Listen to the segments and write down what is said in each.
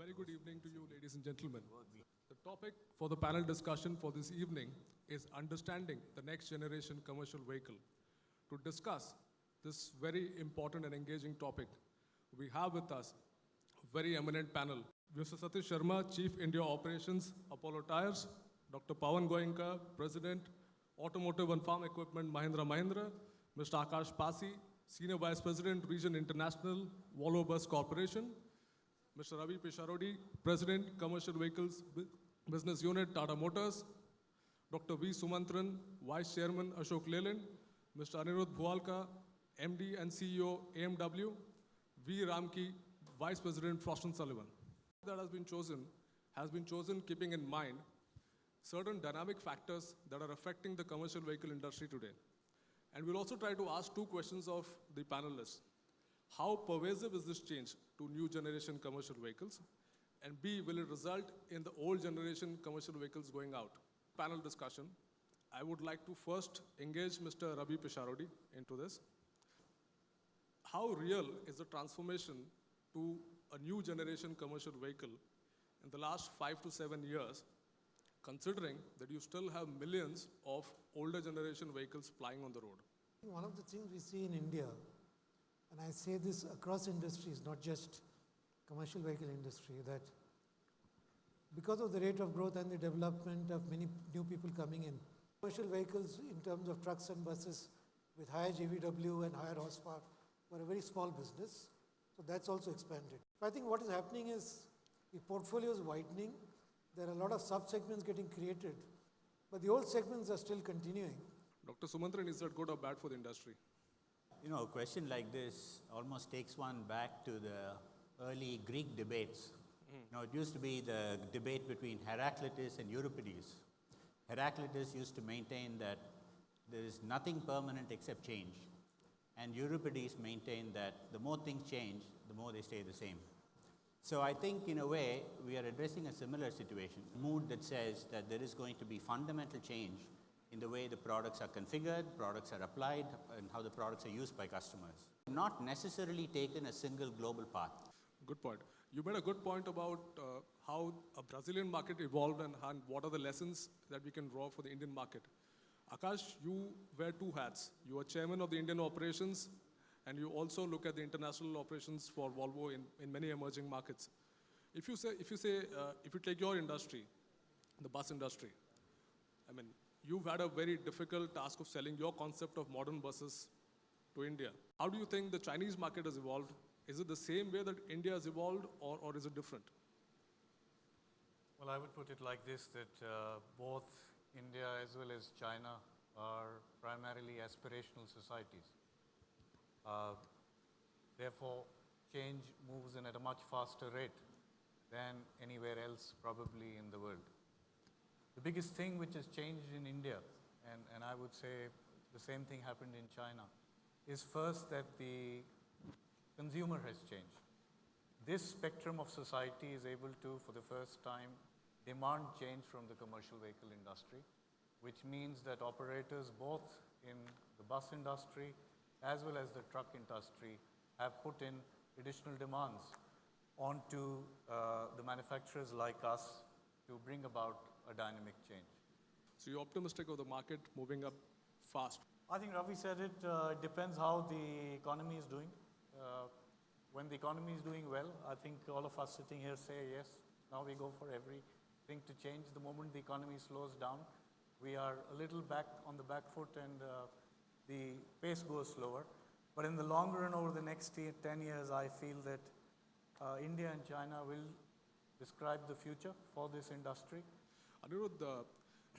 Very good evening to you, ladies and gentlemen. The topic for the panel discussion for this evening is understanding the next generation commercial vehicle. To discuss this very important and engaging topic, we have with us a very eminent panel. Mr. Satish Sharma, Chief India Operations, Apollo Tyres, Dr. Pawan Goenka, President, Automotive and Farm Equipment, Mahindra Mahindra, Mr. Akash Pasi, Senior Vice President, Region International, Volvo Bus Corporation, Mr. Ravi Pesharodi, President, Commercial Vehicles Business Unit, Tata Motors, Dr. V. Sumantran, Vice Chairman, Ashok Leyland, Mr. Anirudh Bhualka, MD and CEO, AMW, V. Ramki, Vice President, Frost & Sullivan. That has been chosen keeping in mind certain dynamic factors that are affecting the commercial vehicle industry today. And we'll also try to ask two questions of the panelists. How pervasive is this change to new generation commercial vehicles? And B, will it result in the old generation commercial vehicles going out? Panel discussion. I would like to first engage Mr. Ravi Pesharodi into this. How real is the transformation to a new generation commercial vehicle in the last 5 to 7 years, considering that you still have millions of older generation vehicles plying on the road? One of the things we see in India, and I say this across industries, not just commercial vehicle industry, that because of the rate of growth and the development of many new people coming in, commercial vehicles in terms of trucks and buses with higher GVW and higher horsepower were a very small business. So that's also expanded. So I think what is happening is the portfolio is widening. There are a lot of sub-segments getting created, but the old segments are still continuing. Dr. Sumantran, is that good or bad for the industry? You know, a question like this almost takes one back to the early Greek debates. Now, it used to be the debate between Heraclitus and Euripides. Heraclitus used to maintain that there is nothing permanent except change. And Euripides maintained that the more things change, the more they stay the same. So I think, in a way, we are addressing a similar situation, a mood that says that there is going to be fundamental change in the way the products are configured, products are applied, and how the products are used by customers. Not necessarily taken a single global path. Good point. You made a good point about how a Brazilian market evolved and what are the lessons that we can draw for the Indian market. Akash, you wear two hats. You are chairman of the Indian operations, and you also look at the international operations for Volvo in many emerging markets. If you take your industry, the bus industry, I mean, you've had a very difficult task of selling your concept of modern buses to India. How do you think the Chinese market has evolved? Is it the same way that India has evolved, or is it different? Well, I would put it like this, that both India as well as China are primarily aspirational societies. Therefore, change moves in at a much faster rate than anywhere else probably in the world. The biggest thing which has changed in India, and I would say the same thing happened in China, is first that the consumer has changed. This spectrum of society is able to, for the first time, demand change from the commercial vehicle industry, which means that operators both in the bus industry as well as the truck industry have put in additional demands onto the manufacturers like us to bring about a dynamic change. So you're optimistic of the market moving up fast? I think Ravi said it, it depends how the economy is doing. When the economy is doing well, I think all of us sitting here say yes, now we go for everything to change. The moment the economy slows down, we are a little back on the back foot and the pace goes slower. But in the long run, over the next 10 years, I feel that India and China will describe the future for this industry. Anirudh,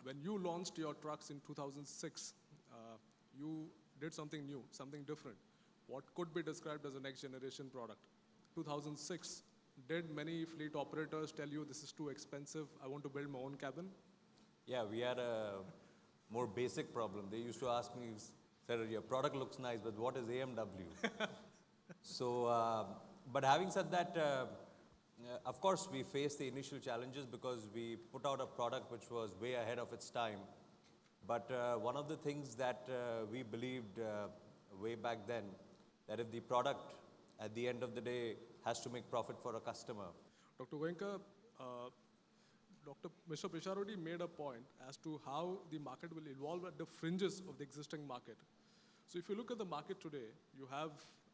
when you launched your trucks in 2006, you did something new, something different. What could be described as a next generation product? 2006, did many fleet operators tell you this is too expensive, I want to build my own cabin? Yeah, we had a more basic problem. They used to ask me, sir, your product looks nice, but what is AMW? So, but having said that, of course, we faced the initial challenges because we put out a product which was way ahead of its time. But one of the things that we believed way back then, that if the product at the end of the day has to make profit for a customer. Dr. Goenka, Mr. Pisharodi made a point as to how the market will evolve at the fringes of the existing market. So if you look at the market today, you have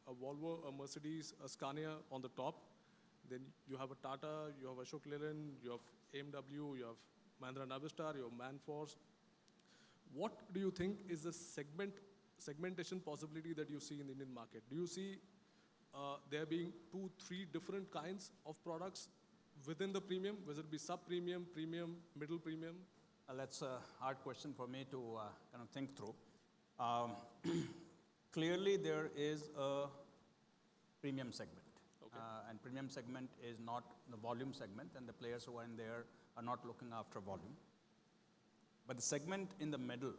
a Volvo, a Mercedes, a Scania on the top. Then you have a Tata, you have Ashok Leyland, you have AMW, you have Mahindra Navistar, you have Manforce. What do you think is the segmentation possibility that you see in the Indian market? Do you see there being 2, 3 different kinds of products within the premium, whether it be sub-premium, premium, middle premium? That's a hard question for me to kind of think through. Clearly, there is a premium segment. Okay. And premium segment is not the volume segment, and the players who are in there are not looking after volume. But the segment in the middle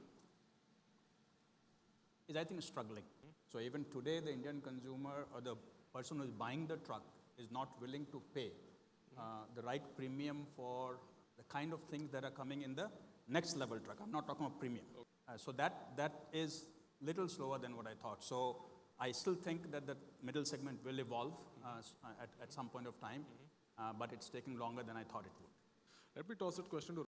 is, I think, struggling. So even today, the Indian consumer or the person who is buying the truck is not willing to pay the right premium for the kind of things that are coming in the next level truck. I'm not talking about premium. So that is little slower than what I thought. So I still think that the middle segment will evolve at some point of time, but it's taking longer than I thought it would. Let me toss that question to